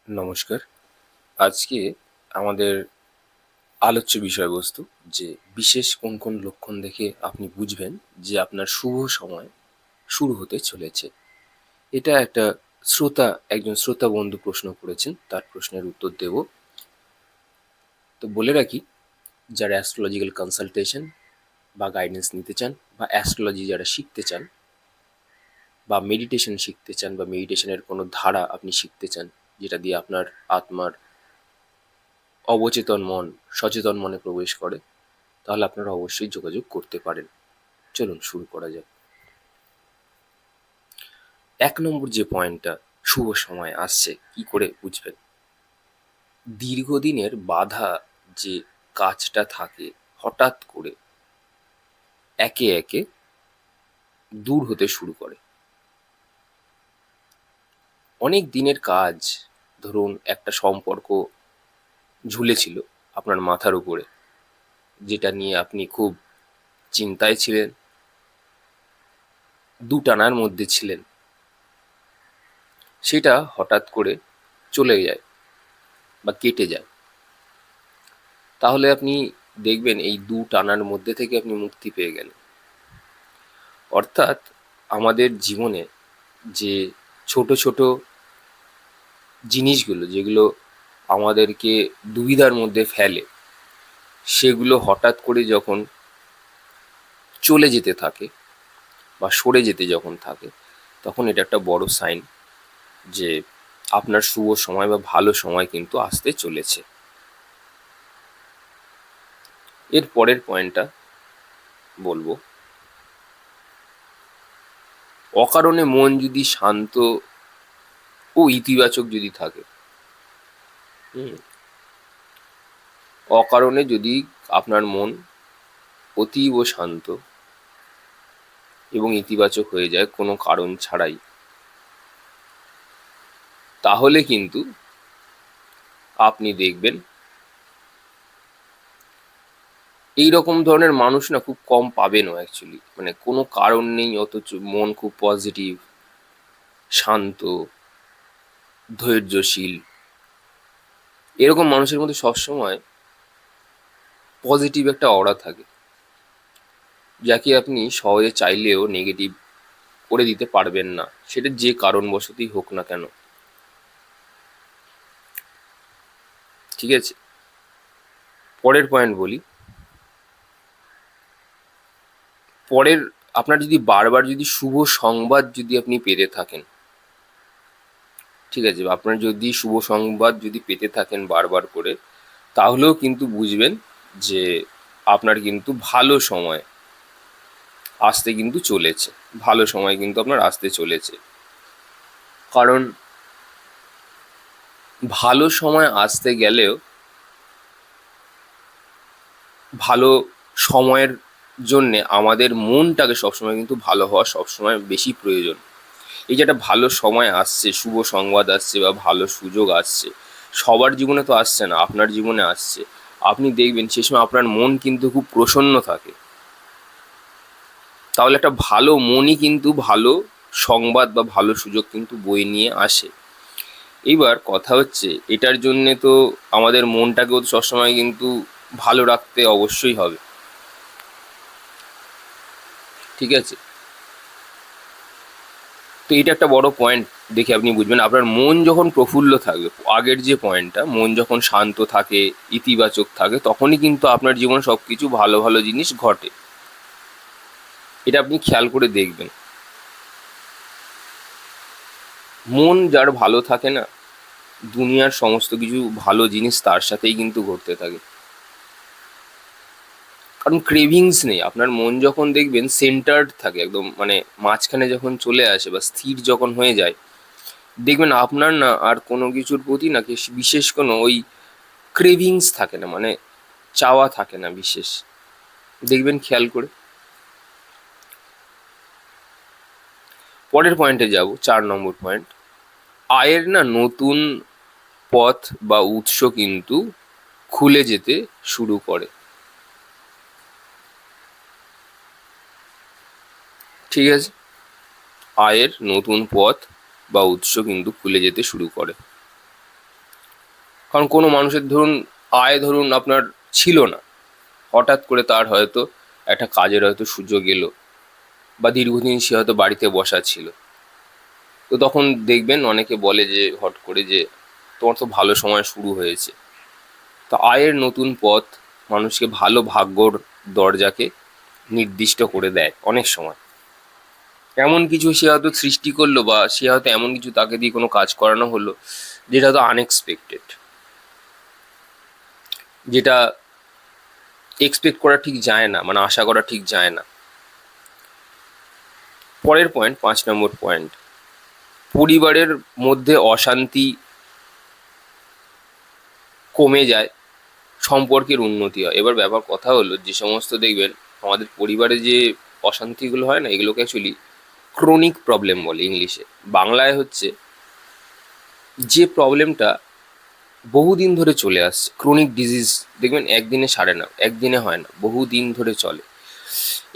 নমস্কার। আজকে আমাদের আলোচ্য বিষয়বস্তু যে বিশেষ কোন কোন লক্ষণ দেখে আপনি বুঝবেন যে আপনার শুভ সময় শুরু হতে চলেছে। এটা একটা একজন শ্রোতা বন্ধু প্রশ্ন করেছেন, তার প্রশ্নের উত্তর দেব। তো বলে রাখি, যারা অ্যাস্ট্রোলজিক্যাল কনসালটেশন বা গাইডেন্স নিতে চান বা অ্যাস্ট্রোলজি যারা শিখতে চান বা মেডিটেশন শিখতে চান বা মেডিটেশনের কোনো ধারা আপনি শিখতে চান যেটা দিয়ে আপনার আত্মার অবচেতন মন সচেতন মনে প্রবেশ করে, তাহলে আপনারা অবশ্যই যোগাযোগ করতে পারেন। চলুন শুরু করা যাক। ১ নম্বর যে পয়েন্টটা, শুভ সময় আসছে কি করে বুঝবেন? দীর্ঘদিনের বাধা যে কাজটা থাকে হঠাৎ করে একে একে দূর হতে শুরু করে। অনেক দিনের কাজ, ধরুন একটা সম্পর্ক ঝুলেছিল আপনার মাথার উপরে, যেটা নিয়ে আপনি খুব চিন্তায় ছিলেন, দুটানার মধ্যে ছিলেন, সেটা হঠাৎ করে চলে যায় বা কেটে যায়। তাহলে আপনি দেখবেন এই টানার মধ্যে থেকে আপনি মুক্তি পেয়ে গেলেন। অর্থাৎ আমাদের জীবনে যে ছোট ছোট জিনিসগুলো যেগুলো আমাদেরকে দুবিধার মধ্যে ফেলে, সেগুলো হঠাৎ করে যখন চলে যেতে থাকে বা সরে যেতে যখন থাকে, তখন এটা একটা বড় সাইন যে আপনার শুভ সময় বা ভালো সময় কিন্তু আসতে চলেছে। এর পরের পয়েন্টটা বলবো, অকারণে মন যদি শান্ত ও ইতিবাচক যদি থাকে, অকারণে যদি আপনার মন অতীব শান্ত এবং ইতিবাচক হয়ে যায় কোনো কারণ ছাড়াই, তাহলে কিন্তু আপনি দেখবেন এই রকম ধরনের মানুষ না খুব কম পাবেনও অ্যাকচুয়ালি। মানে কোনো কারণ নেই অথচ মন খুব পজিটিভ, শান্ত, ধৈর্যশীল, এরকম মানুষের মধ্যে সবসময় পজিটিভ একটা অরা থাকে, যাকে আপনি সহজে চাইলেও নেগেটিভ করে দিতে পারবেন না, সেটা যে কারণবশতই হোক না কেন। ঠিক আছে, পরের পয়েন্ট বলি। পরের, আপনার যদি বারবার যদি শুভ সংবাদ যদি আপনি পেতে থাকেন, ঠিক আছে, আপনার যদি শুভ সংবাদ যদি পেতে থাকেন বারবার করে, তাহলেও কিন্তু বুঝবেন যে আপনার কিন্তু ভালো সময় আসতে কিন্তু চলেছে। ভালো সময় কিন্তু আপনার আসতে চলেছে। কারণ ভালো সময় আসতে গেলেও ভালো সময়ের জন্যে আমাদের মনটাকে সবসময় কিন্তু ভালো হওয়া সবসময় বেশি প্রয়োজন। এই যে একটা ভালো সময় আসছে, শুভ সংবাদ আসছে বা ভালো সুযোগ আসছে, সবার জীবনে তো আসছে না, আপনার জীবনে আসছে। আপনি দেখবেন সে সময় আপনার মন কিন্তু খুব প্রসন্ন থাকে। তাহলে একটা ভালো মনই কিন্তু ভালো সংবাদ বা ভালো সুযোগ কিন্তু বয়ে নিয়ে আসে। এইবার কথা হচ্ছে, এটার জন্যে তো আমাদের মনটাকেও সবসময় কিন্তু ভালো রাখতে অবশ্যই হবে। ঠিক আছে, তো এটা একটা বড় পয়েন্ট। দেখে আপনি বুঝবেন আপনার মন যখন প্রফুল্ল থাকবে, আগের যে পয়েন্টটা, মন যখন শান্ত থাকে, ইতিবাচক থাকে, তখনই কিন্তু আপনার জীবনে সব কিছু ভালো ভালো জিনিস ঘটে। এটা আপনি খেয়াল করে দেখবেন। মন যার ভালো থাকে না, দুনিয়ার সমস্ত কিছু ভালো জিনিস তার সাথেই কিন্তু ঘটতে থাকে। কারণ ক্রেভিংস নেই। আপনার মন যখন দেখবেন সেন্টার্ড থাকে একদম, মানে মাঝখানে যখন চলে আসে বা স্থির যখন হয়ে যায়, দেখবেন আপনার না আর কোনো কিছুর প্রতি না বিশেষ কোনো ওই ক্রেভিংস থাকে না, মানে চাওয়া থাকে না বিশেষ। দেখবেন খেয়াল করে। পরের পয়েন্টে যাব, 4 নম্বর পয়েন্ট। আয়ের না নতুন পথ বা উৎস কিন্তু খুলে যেতে শুরু করে। ঠিক আছে, আয়ের নতুন পথ বা উৎস কিন্তু খুলে যেতে শুরু করে। কারণ কোনো মানুষের ধরুন আয় ধরুন আপনার ছিল না, হঠাৎ করে তার হয়তো একটা কাজের হয়তো সুযোগ এলো, বা দীর্ঘদিন সে হয়তো বাড়িতে বসা ছিল, তো তখন দেখবেন অনেকে বলে যে হট করে যে তোমার তো ভালো সময় শুরু হয়েছে। তো আয়ের নতুন পথ মানুষকে ভালো ভাগ্যর দরজাকে নির্দিষ্ট করে দেয় অনেক সময়। এমন কিছু সে হয়তো সৃষ্টি করলো, বা সে হয়তো এমন কিছু তাকে দিয়ে কোনো কাজ করানো হলো যেটা হয়তো আনএক্সপেক্টেড, যেটা এক্সপেক্ট করা ঠিক যায় না, মানে আশা করা ঠিক যায় না। পরের পয়েন্ট, 5 নম্বর পয়েন্ট, পরিবারের মধ্যে অশান্তি কমে যায়, সম্পর্কের উন্নতি হয়। এবার ব্যাপার কথা হলো, যে সমস্ত দেখবেন আমাদের পরিবারে যে অশান্তিগুলো হয় না, এগুলোকে অ্যাকচুয়ালি ক্রনিক প্রবলেম বলে ইংলিশে। বাংলায় হচ্ছে যে প্রবলেমটা বহুদিন ধরে চলে আসছে, ক্রনিক ডিজিজ, দেখবেন একদিনে সারে না, একদিনে হয় না, বহুদিন ধরে চলে।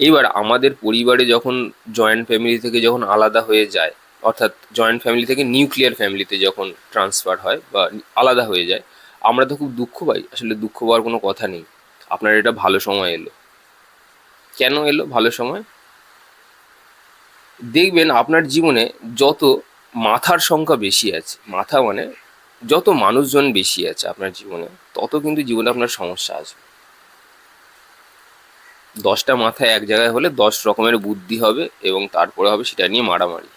এইবার আমাদের পরিবারে যখন জয়েন্ট ফ্যামিলি থেকে যখন আলাদা হয়ে যায়, অর্থাৎ জয়েন্ট ফ্যামিলি থেকে নিউক্লিয়ার ফ্যামিলিতে যখন ট্রান্সফার হয় বা আলাদা হয়ে যায়, আমরা তো খুব দুঃখ পাই। আসলে দুঃখ পাওয়ার কোনো কথা নেই। আপনার এটা ভালো সময় এলো। কেন এলো ভালো সময়? দেখবেন আপনার জীবনে যত মাথার সংখ্যা বেশি আছে, মাথা মানে যত মানুষজন বেশি আছে আপনার জীবনে, তত কিন্তু জীবনে আপনার সমস্যা আসবে। 10টা মাথা এক জায়গায় হলে 10 রকমের বুদ্ধি হবে, এবং তারপরে হবে সেটা নিয়ে মারামারি।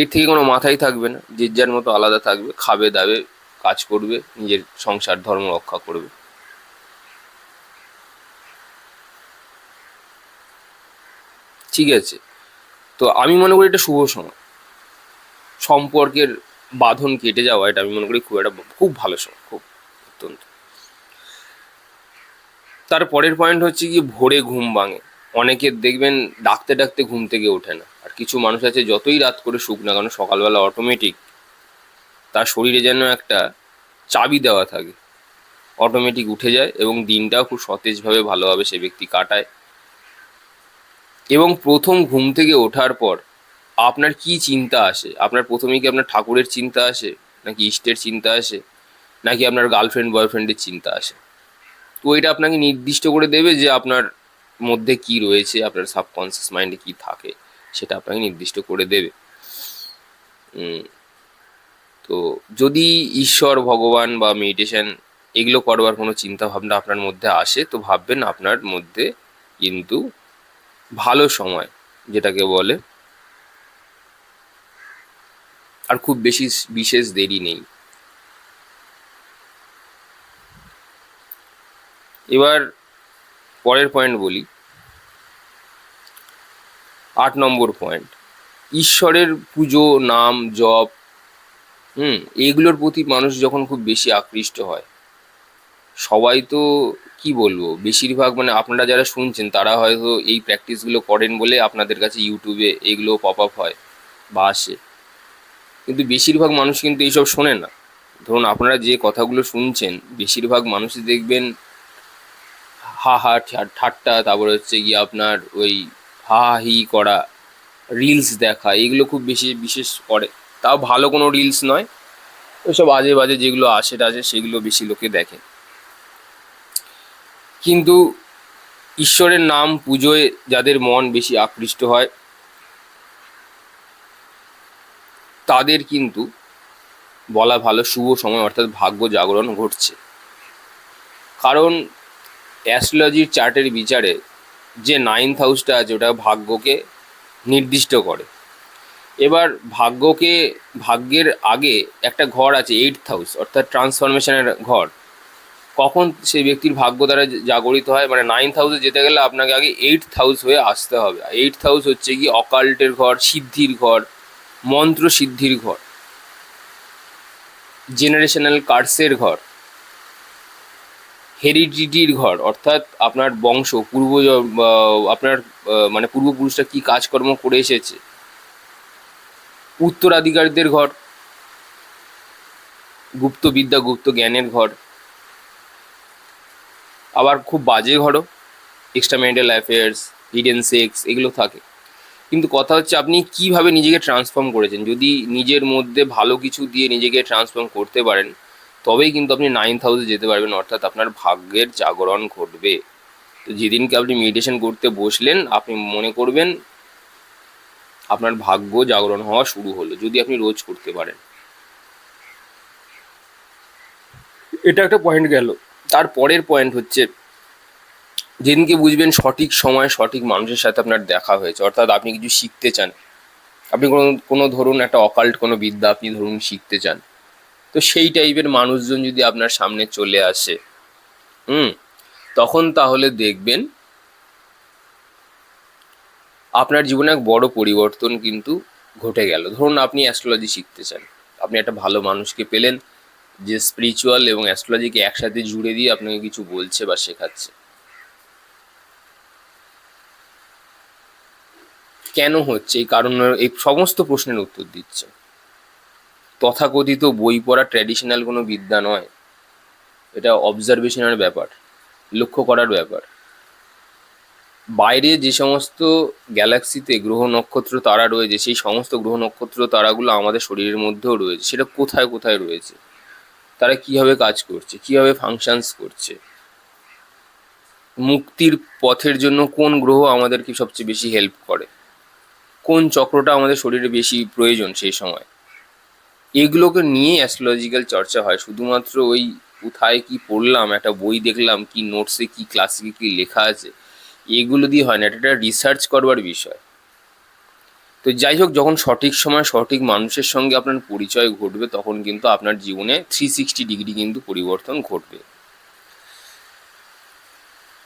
এর থেকে কোনো মাথাই থাকবে না, যে যার মতো আলাদা থাকবে, খাবে দাবে, কাজ করবে, নিজের সংসার ধর্ম রক্ষা করবে। ঠিক আছে? তো আমি মনে করি এটা শুভ সময়। সম্পর্কের বাঁধন কেটে যাওয়া, এটা আমি মনে করি খুব ভালো সময়, খুব অত্যন্ত। তার পরের পয়েন্ট হচ্ছে কি, ভোরে ঘুম ভাঙে। অনেকের দেখবেন ডাকতে ডাকতে ঘুম থেকে ওঠে না, আর কিছু মানুষ আছে যতই রাত করে শুক না কেন, সকালবেলা অটোমেটিক তার শরীরে যেন একটা চাবি দেওয়া থাকে, অটোমেটিক উঠে যায়, এবং দিনটাও খুব সতেজভাবে ভালোভাবে সে ব্যক্তি কাটায়। এবং প্রথম ঘুম থেকে ওঠার পর আপনার কি চিন্তা আসে? আপনার প্রথমেই কি আপনার ঠাকুরের চিন্তা আসে, নাকি ইষ্টের চিন্তা আসে, নাকি আপনার গার্লফ্রেন্ড বয়ফ্রেন্ডের চিন্তা আসে? তো এটা আপনাকে নির্দিষ্ট করে দেবে যে আপনার মধ্যে কি রয়েছে, আপনার সাবকনসিয়াস মাইন্ডে কি থাকে, সেটা আপনাকে নির্দিষ্ট করে দেবে। উম, তো যদি ঈশ্বর, ভগবান বা মেডিটেশন এগুলো করবার কোনো চিন্তা ভাবনা আপনার মধ্যে আসে, তো ভাববেন আপনার মধ্যে কিন্তু ভালো সময়, যেটাকে বলে, আর খুব বেশি বিশেষ দেরি নেই। এবার পরের পয়েন্ট বলি, 8 নম্বর পয়েন্ট, ঈশ্বরের পুজো, নাম জপ, এইগুলোর প্রতি মানুষ যখন খুব বেশি আকৃষ্ট হয়, সবাই তো কি বলবো, বেশিরভাগ মানে আপনারা যারা শুনছেন তারা হয়তো এই প্র্যাকটিসগুলো করেন বলে আপনাদের কাছে ইউটিউবে এগুলো পপ আপ হয় বা আসে, কিন্তু বেশিরভাগ মানুষ কিন্তু এইসব শোনে না। ধরুন আপনারা যে কথাগুলো শুনছেন, বেশিরভাগ মানুষই দেখবেন হা হা ঠাট্টা, তারপরে হচ্ছে গিয়ে আপনার ওই হা হা হি করা, রিলস দেখা, এগুলো খুব বেশি বিশেষ করে। তাও ভালো কোনো রিলস নয়, ওইসব বাজে বাজে যেগুলো আসে টাজে সেগুলো বেশি লোকে দেখে। কিন্তু ঈশ্বরের নাম পুজোয় যাদের মন বেশি আকৃষ্ট হয়, তাদের কিন্তু বলা ভালো শুভ সময়, অর্থাৎ ভাগ্য জাগরণ ঘটছে। কারণ অ্যাস্ট্রোলজির চার্টের বিচারে যে 9th হাউসটা আছে, ওটা ভাগ্যকে নির্দিষ্ট করে। এবার ভাগ্যের আগে একটা ঘর আছে 8th হাউস, অর্থাৎ ট্রান্সফরমেশনের ঘর। কখন সেই ব্যক্তির ভাগ্য দ্বারা জাগরিত হয়, মানে 9th হাউসে যেতে গেলে আপনাকে আগে 8th হাউস হয়ে আসতে হবে। 8th হাউস হচ্ছে কি অকাল্টের ঘর, সিদ্ধির ঘর, মন্ত্র সিদ্ধির ঘর, জেনারেশনাল কার্সের ঘর, হেরিডিটির ঘর, অর্থাৎ আপনার বংশ আপনার মানে পূর্বপুরুষরা কি কাজকর্ম করে এসেছে, উত্তরাধিকারীদের ঘর, গুপ্ত বিদ্যা গুপ্ত জ্ঞানের ঘর। আবার খুব বাজে ঘরও, extra marital affairs, hidden sex, এগুলো থাকে। কিন্তু কথা হচ্ছে আপনি কিভাবে নিজেকে ট্রান্সফর্ম করেছেন। যদি নিজের মধ্যে ভালো কিছু দিয়ে নিজেকে ট্রান্সফর্ম করতে পারেন, তবেই কিন্তু আপনি 9th হাউসে যেতে পারবেন, অর্থাৎ আপনার ভাগ্যের জাগরণ ঘটবে। তো যেদিনকে আপনি মেডিটেশন করতে বসলেন, আপনি মনে করবেন আপনার ভাগ্য জাগরণ হওয়া শুরু হলো, যদি আপনি রোজ করতে পারেন। এটা একটা পয়েন্ট গেল। তার পরের পয়েন্ট হচ্ছে, যেদিনকে বুঝবেন সঠিক সময় সঠিক মানুষের সাথে আপনার দেখা হয়েছে, অর্থাৎ আপনি কিছু শিখতে চান, আপনি কোনো কোনো ধরুন একটা অকাল্ট কোনো বিদ্যা আপনি ধরুন শিখতে চান, তো সেই টাইপের মানুষজন যদি আপনার সামনে চলে আসে, হুম, তখন তাহলে দেখবেন আপনার জীবনে এক বড় পরিবর্তন কিন্তু ঘটে গেল। ধরুন আপনি অ্যাস্ট্রোলজি শিখতে চান, আপনি একটা ভালো মানুষকে পেলেন যে স্পিরিচুয়াল এবং অ্যাস্ট্রোলজিকে একসাথে জুড়ে দিয়ে আপনাকে কিছু বলছে বা শেখাচ্ছে। কেন হচ্ছে এই কারণ, এই সমস্ত প্রশ্নের উত্তর দিচ্ছে। তথাকথিত বই পড়া ট্র্যাডিশনাল কোনো বিদ্যা নয়, এটা অবজারভেশনের ব্যাপার, লক্ষ্য করার ব্যাপার। বাইরে যে সমস্ত গ্যালাক্সিতে গ্রহ নক্ষত্র তারা রয়েছে, সেই সমস্ত গ্রহ নক্ষত্র তারাগুলো আমাদের শরীরের মধ্যেও রয়েছে। সেটা কোথায় কোথায় রয়েছে, তারা কিভাবে কাজ করছে, কিভাবে ফাংশনস করছে, মুক্তির পথের জন্য কোন গ্রহ আমাদেরকে সবচেয়ে বেশি হেল্প করে, কোন চক্রটা আমাদের শরীরে বেশি প্রয়োজন সেই সময়, এগুলোকে নিয়ে অ্যাস্ট্রোলজিক্যাল চর্চা হয়। শুধুমাত্র ওই কোথায় কি পড়লাম, একটা বই দেখলাম, কি নোটসে কি ক্লাসিকে কি লেখা আছে, এগুলো দিয়ে হয় না। এটা একটা রিসার্চ করবার বিষয়। তো যাই হোক, যখন সঠিক সময় সঠিক মানুষের সঙ্গে আপনার পরিচয় ঘটবে, তখন কিন্তু আপনার জীবনে 360 ডিগ্রি কিন্তু পরিবর্তন ঘটবে।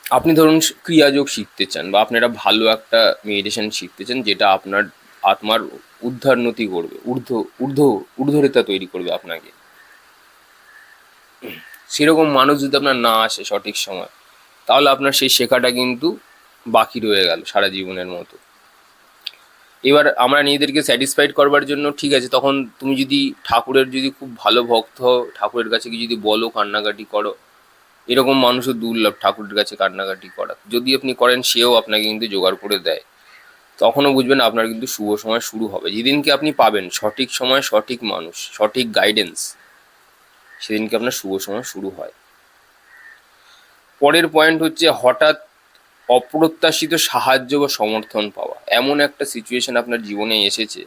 আপনি ধরুন ক্রিয়াযোগ শিখতে চান, বা আপনি একটা ভালো একটা মেডিটেশন শিখতে চান, যেটা আপনার আত্মার উদ্ধারনতি করবে, ঊর্ধ্বরেতা তৈরি করবে আপনাকে। সেরকম মানুষ যদি আপনার না আসে সঠিক সময়, তাহলে আপনার সেই শেখাটা কিন্তু বাকি রয়ে গেল সারা জীবনের মতো। এবার আমরা নিজেদেরকে স্যাটিসফাইড করবার জন্য, ঠিক আছে, তখন তুমি যদি ঠাকুরের যদি খুব ভালো ভক্ত হও, ঠাকুরের কাছে কি যদি বলো, কান্নাকাটি করো, এরকম মানুষও দুর্লভ ঠাকুরের কাছে কান্নাকাটি করা। যদি আপনি করেন, সেও আপনাকে কিন্তু জোগাড় করে দেয়। তখনও বুঝবেন আপনার কিন্তু শুভ সময় শুরু হবে। যেদিনকে আপনি পাবেন সঠিক সময় সঠিক মানুষ সঠিক গাইডেন্স, সেদিনকে আপনার শুভ সময় শুরু হয়। পরের পয়েন্ট হচ্ছে, হঠাৎ অপ্রত্যাশিত সাহায্য বা সমর্থন পাওয়া। এমন একটা সিচুয়েশন আপনার জীবনে এসেছে,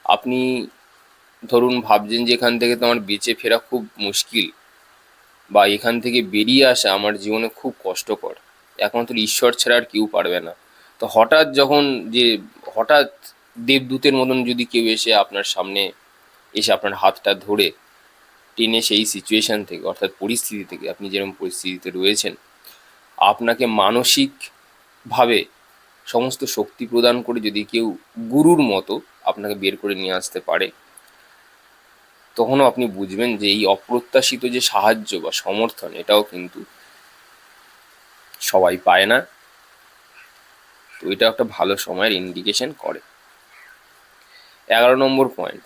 আপনি ধরুন ভাবছেন যে এখান থেকে তো আমার বেঁচে ফেরা খুব মুশকিল, বা এখান থেকে বেরিয়ে আসা আমার জীবনে খুব কষ্টকর, একমাত্র ঈশ্বর ছাড়া আর কেউ পারবে না। তো হঠাৎ যখন যে হঠাৎ দেবদূতের মতন যদি কেউ এসে আপনার সামনে এসে আপনার হাতটা ধরে টেনে সেই সিচুয়েশন থেকে, অর্থাৎ পরিস্থিতি থেকে, আপনি যেরকম পরিস্থিতিতে রয়েছেন, আপনাকে মানসিকভাবে সমস্ত শক্তি প্রদান করে যদি কেউ গুরুর মতো আপনাকে বের করে নিয়ে আসতে পারে, তখনও আপনি বুঝবেন যে এই অপ্রত্যাশিত যে সাহায্য বা সমর্থন, এটাও কিন্তু সবাই পায় না। তো এটা একটা ভালো সময়ের ইন্ডিকেশন করে। 11 নম্বর পয়েন্ট,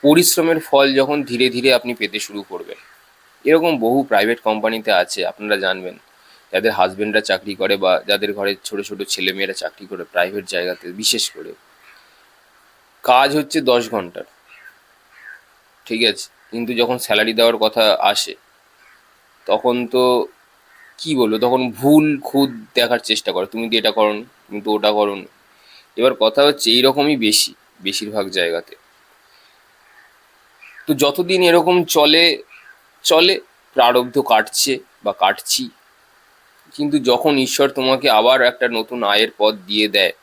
পরিশ্রমের ফল যখন ধীরে ধীরে আপনি পেতে শুরু করবেন। এরকম বহু প্রাইভেট কোম্পানিতে আছে, আপনারা জানবেন, যাদের হাজবেন্ডরা চাকরি করে বা যাদের ঘরে ছোট ছোট ছেলেমেয়েরা চাকরি করে প্রাইভেট জায়গাতে, বিশেষ করে কাজ হচ্ছে 10 ঘন্টার, ঠিক আছে, কিন্তু যখন স্যালারি দেওয়ার কথা আসে, তখন তো কি বলবো, তখন ভুল খুদ দেখার চেষ্টা করে, তুমি তো এটা করো, তুমি তো ওটা করো। এবার কথা হচ্ছে এইরকমই বেশিরভাগ জায়গাতে। তো যতদিন এরকম চলে চলে, প্রারব্ধ কাটছে বা কাটছি, কিন্তু যখন ঈশ্বর তোমাকে আবার একটা নতুন আয়ের পথ দিয়ে দেয়,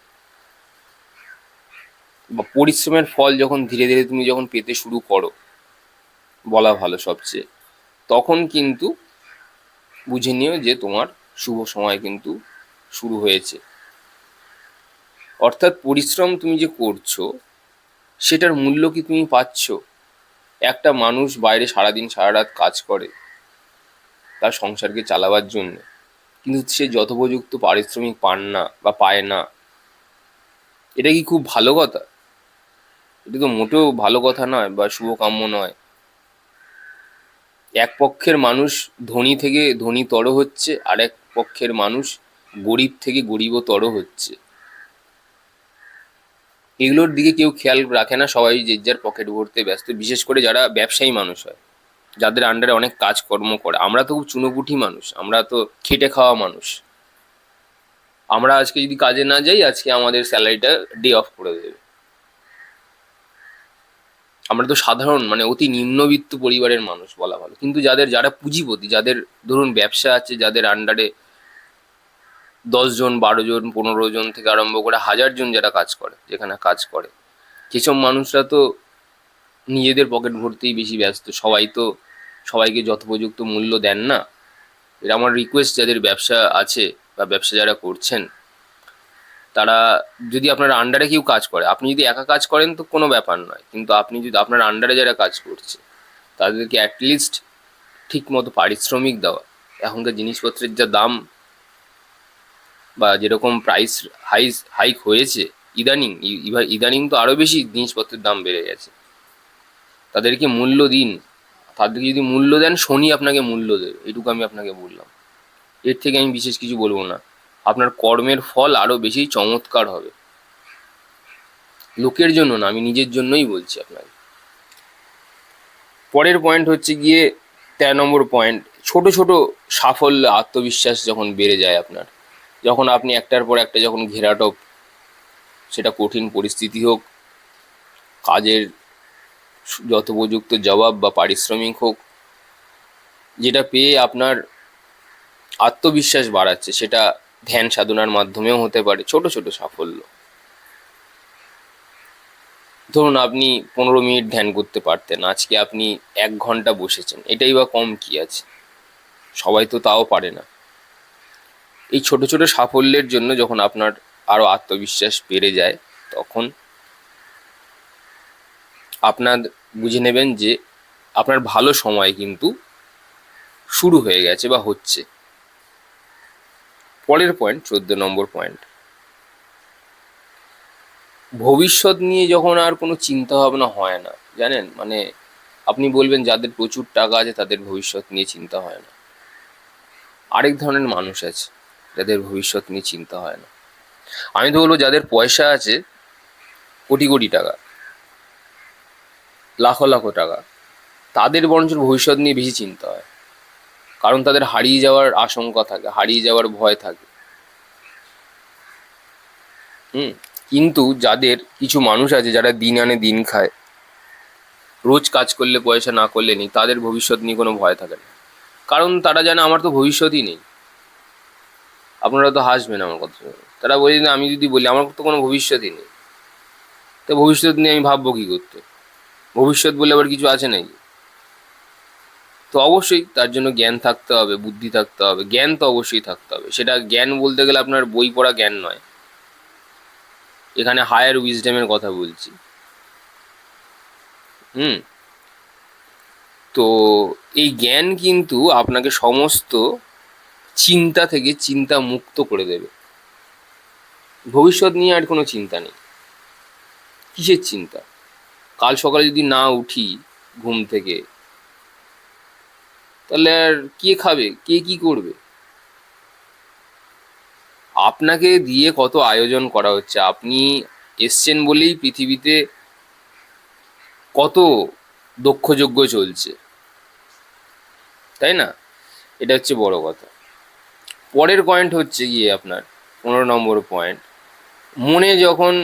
বা পরিশ্রমের ফল যখন ধীরে ধীরে তুমি যখন পেতে শুরু করো, বলা ভালো সবচেয়ে, তখন কিন্তু বুঝে নিও যে তোমার শুভ সময় কিন্তু শুরু হয়েছে। অর্থাৎ পরিশ্রম তুমি যে করছো, সেটার মূল্য কি তুমি পাচ্ছ? একটা মানুষ বাইরে সারাদিন সারা রাত কাজ করে তার সংসারকে চালাবার জন্য, কিন্তু সে যথোপযুক্ত পারিশ্রমিক পান না বা পায় না, এটা কি খুব ভালো কথা? এটা তো মোটেও ভালো কথা নয় বা শুভকাম্য নয়। এক পক্ষের মানুষ ধনী থেকে ধনীতর হচ্ছে, আর এক পক্ষের মানুষ গরিব থেকে গরিবতর হচ্ছে। এগুলোর দিকে কেউ খেয়াল রাখে না, সবাই যে যার পকেট ভরতে ব্যস্ত, বিশেষ করে যারা ব্যবসায়ী মানুষ হয়, যাদের আন্ডারে অনেক কাজকর্ম করে। আমরা তো খুব চুনোপুঁটি মানুষ, আমরা তো খেটে খাওয়া মানুষ। আমরা আজকে যদি কাজে না যাই, আজকে আমাদের স্যালারিটা ডে অফ করে দেবে। আমরা তো সাধারণ মানে অতি নিম্নবিত্ত পরিবারের মানুষ বলা ভালো, কিন্তু যারা পুঁজিপতি, যাদের ধরুন ব্যবসা আছে, যাদের আন্ডারে 10 জন, 12 জন, 15 জন থেকে আরম্ভ করে 1000 জন যারা কাজ করে, যেখানে কাজ করে, সেসব মানুষরা তো নিজেদের পকেট ভরতেই বেশি ব্যস্ত। সবাই তো সবাইকে যথোপযুক্ত মূল্য দেন না। এটা আমার রিকোয়েস্ট, যাদের ব্যবসা আছে বা ব্যবসা যারা করছেন, তারা যদি আপনার আন্ডারে কেউ কাজ করে, আপনি যদি একা কাজ করেন তো কোনো ব্যাপার নয়, কিন্তু আপনি যদি আপনার আন্ডারে যারা কাজ করছে তাদেরকে অ্যাটলিস্ট ঠিক মতো পারিশ্রমিক দেওয়া। এখনকার জিনিসপত্রের যা দাম বা যেরকম প্রাইস হাইক হয়েছে ইদানিং, ইদানিং তো আরও বেশি জিনিসপত্রের দাম বেড়ে গেছে। তাদেরকে মূল্য দিন। তাদেরকে যদি মূল্য দেন, শনি আপনাকে মূল্য দেবে, এটুকু আমি আপনাকে বললাম। এর থেকে আমি বিশেষ কিছু বলবো না। আপনার কর্মের ফল আরও বেশি চমৎকার হবে। লোকের জন্য না, আমি নিজের জন্যই বলছি আপনাকে। পরের পয়েন্ট হচ্ছে গিয়ে 13 নম্বর পয়েন্ট, ছোট ছোট সাফল্য আত্মবিশ্বাস যখন বেড়ে যায় আপনার, যখন আপনি একটার পর একটা যখন ঘেরাটোপ, সেটা কঠিন পরিস্থিতি হোক, কাজের যথোপযুক্ত জবাব বা পারিশ্রমিক হোক, যেটা পেয়ে আপনার আত্মবিশ্বাস বাড়াচ্ছে, সেটা ধ্যান সাধনার মাধ্যমেও হতে পারে। ছোট ছোট সাফল্য, ধরুন আপনি 15 মিনিট ধ্যান করতে পারতেন, আজকে আপনি 1 ঘন্টা বসেছেন, এটাই বা কম কি আছে? সবাই তো তাও পারে না। এই ছোট ছোট সাফল্যের জন্য যখন আপনার আরও আত্মবিশ্বাস বেড়ে যায়, তখন আপনার বুঝে নেবেন যে আপনার ভালো সময় কিন্তু শুরু হয়ে গেছে বা হচ্ছে। পরের পয়েন্ট, 14 নম্বর পয়েন্ট, ভবিষ্যৎ নিয়ে যখন আর কোনো চিন্তা ভাবনা হয় না, জানেন মানে, আপনি বলবেন যাদের প্রচুর টাকা আছে তাদের ভবিষ্যৎ নিয়ে চিন্তা হয় না। আরেক ধরনের মানুষ আছে যাদের ভবিষ্যৎ নিয়ে চিন্তা হয় না। আমি তো বলবো, যাদের পয়সা আছে কোটি কোটি টাকা, লাখ লাখ টাকা, তাদের বরঞ্চ ভবিষ্যৎ নিয়ে বেশি চিন্তা হয়। কারণ তাদের হারিয়ে যাওয়ার আশঙ্কা থাকে, হারিয়ে যাওয়ার ভয় থাকে। কিন্তু যাদের কিছু মানুষ আছে যারা দিন আনে দিন খায়, রোজ কাজ করলে পয়সা, না করলে নেই, তাদের ভবিষ্যৎ নিয়ে কোনো ভয় থাকে না। কারণ তারা জানে আমার তো ভবিষ্যৎই নেই। আপনারা তো হাসবেন আমার কথা শুনে। তারা বলে না, আমি যদি বলি আমার তো কোনো ভবিষ্যৎই নেই, তো ভবিষ্যৎ নিয়ে আমি ভাববো কী করতে? ভবিষ্যৎ বলে আবার কিছু আছে নাকি? তো অবশ্যই তার জন্য জ্ঞান থাকতে হবে, বুদ্ধি থাকতে হবে, জ্ঞান তো অবশ্যই থাকতে হবে। সেটা জ্ঞান বলতে গেলে আপনার বই পড়া জ্ঞান নয়, এখানে হায়ার উইজডমের কথা বলছি। হুম তো এই জ্ঞান কিন্তু আপনাকে সমস্ত চিন্তা থেকে চিন্তা মুক্ত করে দেবে। ভবিষ্যৎ নিয়ে আর কোনো চিন্তা নেই। কিসের চিন্তা? কাল সকালে যদি না উঠি ঘুম থেকে, তাহলে আর কে খাবে, কে কি করবে? আপনাকে দিয়ে কত আয়োজন করা হচ্ছে, আপনি এসছেন বলেই পৃথিবীতে কত দক্ষযজ্ঞ চলছে, তাই না? এটা হচ্ছে বড় কথা। পরের পয়েন্ট হচ্ছে গিয়ে আপনার 15 নম্বর পয়েন্ট, মনে যখন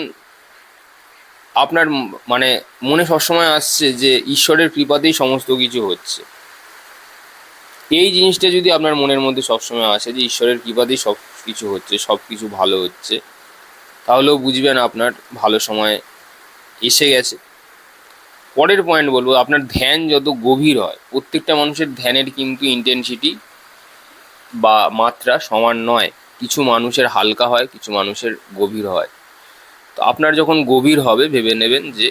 আপনার মানে মনে সবসময় আসছে যে ঈশ্বরের কৃপাতেই সমস্ত কিছু হচ্ছে, এই জিনিসটা যদি আপনার মনের মধ্যে সবসময় আসে যে ঈশ্বরের কৃপাতেই সব কিছু হচ্ছে, সব কিছু ভালো হচ্ছে, তাহলেও বুঝবেন আপনার ভালো সময় এসে গেছে। পরের পয়েন্ট বলবো, আপনার ধ্যান যত গভীর হয়, প্রত্যেকটা মানুষের ধ্যানের কিন্তু ইন্টেনসিটি বা মাত্রা সমান নয়। কিছু মানুষের হালকা হয়, কিছু মানুষের গভীর হয়। তো আপনার যখন গভীর হবে, ভেবে নেবেন যে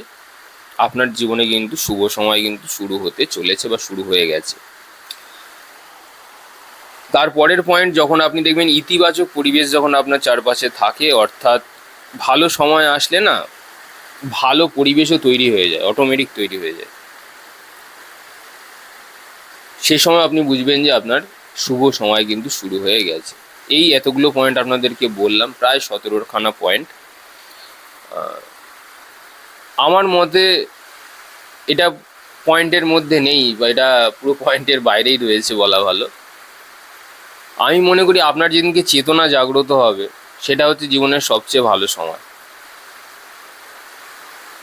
আপনার জীবনে কিন্তু শুভ সময় কিন্তু শুরু হতে চলেছে বা শুরু হয়ে গেছে। তারপরের পয়েন্ট, যখন আপনি দেখবেন ইতিবাচক পরিবেশ যখন আপনার চারপাশে থাকে, অর্থাৎ ভালো সময় আসলে না, ভালো পরিবেশও তৈরি হয়ে যায়, অটোমেটিক তৈরি হয়ে যায়। সে সময় আপনি বুঝবেন যে আপনার শুভ সময় কিন্তু শুরু হয়ে গেছে। এতগুলো পয়েন্ট আপনাদেরকে বললাম, প্রায় 17খানা পয়েন্ট। আমার মতে এটা পয়েন্টের মধ্যে নেই, বা এটা পুরো পয়েন্টের বাইরেই রয়েছে বলা ভালো। আমি মনে করি আপনার যেদিনকে চেতনা জাগ্রত হবে সেটা হচ্ছে জীবনের সবচেয়ে ভালো সময়।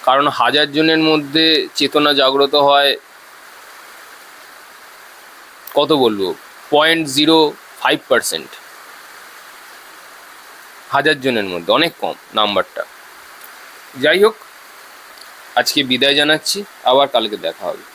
কারণ হাজার জনের মধ্যে চেতনা জাগ্রত হয় কত বলবো, 0.05%। হাজার জনের মধ্যে অনেক কম নাম্বারটা। যাই হোক, আজকে বিদায় জানাচ্ছি, আবার কালকে দেখা হবে।